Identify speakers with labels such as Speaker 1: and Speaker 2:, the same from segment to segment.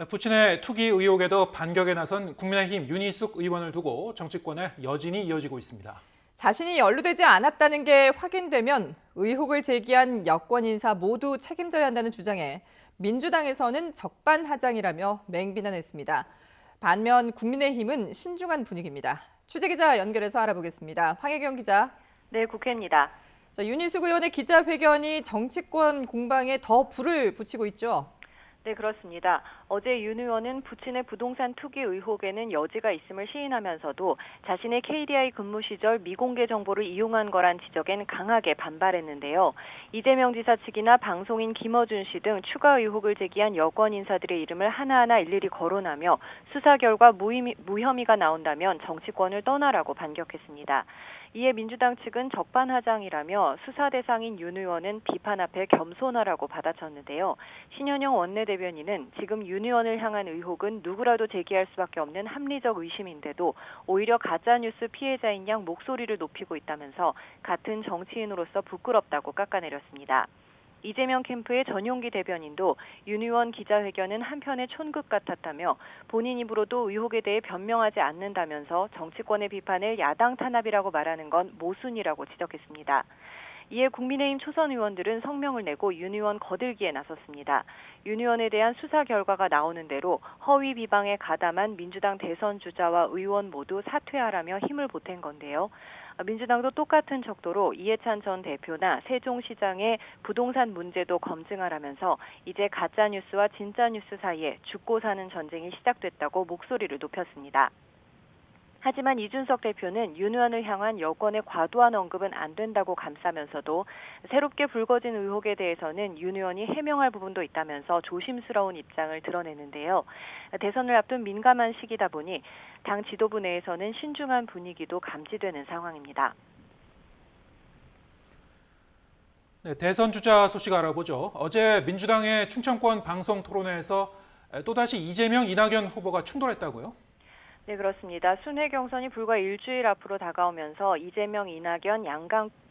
Speaker 1: 부친의 투기 의혹에도 반격에 나선 국민의힘 윤희숙 의원을 두고 정치권의 여진이 이어지고 있습니다.
Speaker 2: 자신이 연루되지 않았다는 게 확인되면 의혹을 제기한 여권 인사 모두 책임져야 한다는 주장에 민주당에서는 적반하장이라며 맹비난했습니다. 반면 국민의힘은 신중한 분위기입니다. 취재기자 연결해서 알아보겠습니다. 황혜경 기자.
Speaker 3: 네, 국회입니다.
Speaker 2: 윤희숙 의원의 기자회견이 정치권 공방에 더 불을 붙이고 있죠.
Speaker 3: 네, 그렇습니다. 어제 윤 의원은 부친의 부동산 투기 의혹에는 여지가 있음을 시인하면서도 자신의 KDI 근무 시절 미공개 정보를 이용한 거란 지적엔 강하게 반발했는데요. 이재명 지사 측이나 방송인 김어준 씨 등 추가 의혹을 제기한 여권 인사들의 이름을 하나하나 일일이 거론하며 수사 결과 무혐의가 나온다면 정치권을 떠나라고 반격했습니다. 이에 민주당 측은 적반하장이라며 수사 대상인 윤 의원은 비판 앞에 겸손하라고 받아쳤는데요. 신현영 원내대변인은 지금 윤 의원을 향한 의혹은 누구라도 제기할 수밖에 없는 합리적 의심인데도 오히려 가짜뉴스 피해자인 양 목소리를 높이고 있다면서 같은 정치인으로서 부끄럽다고 깎아내렸습니다. 이재명 캠프의 전용기 대변인도 윤 의원 기자회견은 한편의 촌극 같았다며 본인 입으로도 의혹에 대해 변명하지 않는다면서 정치권의 비판을 야당 탄압이라고 말하는 건 모순이라고 지적했습니다. 이에 국민의힘 초선 의원들은 성명을 내고 윤 의원 거들기에 나섰습니다. 윤 의원에 대한 수사 결과가 나오는 대로 허위 비방에 가담한 민주당 대선 주자와 의원 모두 사퇴하라며 힘을 보탠 건데요. 민주당도 똑같은 척도로 이해찬 전 대표나 세종시장의 부동산 문제도 검증하라면서 이제 가짜뉴스와 진짜뉴스 사이에 죽고 사는 전쟁이 시작됐다고 목소리를 높였습니다. 하지만 이준석 대표는 윤 의원을 향한 여권의 과도한 언급은 안 된다고 감싸면서도 새롭게 불거진 의혹에 대해서는 윤 의원이 해명할 부분도 있다면서 조심스러운 입장을 드러내는데요. 대선을 앞둔 민감한 시기다 보니 당 지도부 내에서는 신중한 분위기도 감지되는 상황입니다.
Speaker 1: 네, 대선 주자 소식 알아보죠. 어제 민주당의 충청권 방송 토론회에서 또다시 이재명, 이낙연 후보가 충돌했다고요?
Speaker 3: 네, 그렇습니다. 순회 경선이 불과 일주일 앞으로 다가오면서 이재명, 이낙연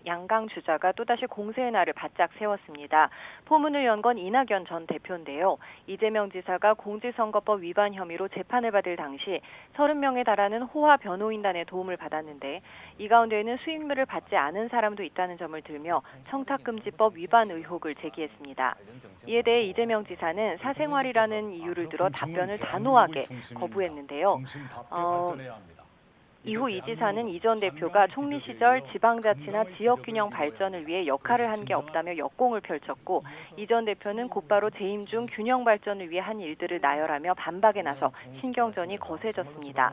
Speaker 3: 양강 주자가 또다시 공세의 날을 바짝 세웠습니다. 포문을 연 건 이낙연 전 대표인데요. 이재명 지사가 공직선거법 위반 혐의로 재판을 받을 당시 30명에 달하는 호화 변호인단의 도움을 받았는데 이 가운데에는 수익률을 받지 않은 사람도 있다는 점을 들며 청탁금지법 위반 의혹을 제기했습니다. 이에 대해 이재명 지사는 사생활이라는 이유를 들어 답변을 단호하게 거부했는데요. 이후 이 지사는 이 전 대표가 총리 시절 지방자치나 지역균형 발전을 위해 역할을 한 게 없다며 역공을 펼쳤고 이 전 대표는 곧바로 재임 중 균형 발전을 위해 한 일들을 나열하며 반박에 나서 신경전이 거세졌습니다.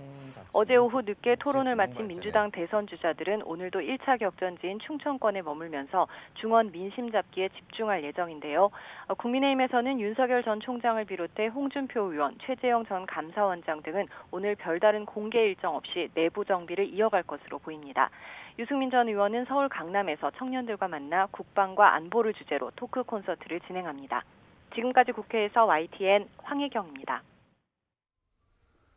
Speaker 3: 어제 오후 늦게 토론을 마친 민주당 대선 주자들은 오늘도 1차 격전지인 충청권에 머물면서 중원 민심 잡기에 집중할 예정인데요. 국민의힘에서는 윤석열 전 총장을 비롯해 홍준표 의원, 최재형 전 감사원장 등은 오늘 별다른 공개 일정 없이 내부 정비를 이어갈 것으로 보입니다. 유승민 전 의원은 서울 강남에서 청년들과 만나 국방과 안보를 주제로 토크 콘서트를 진행합니다. 지금까지 국회에서 YTN 황혜경입니다.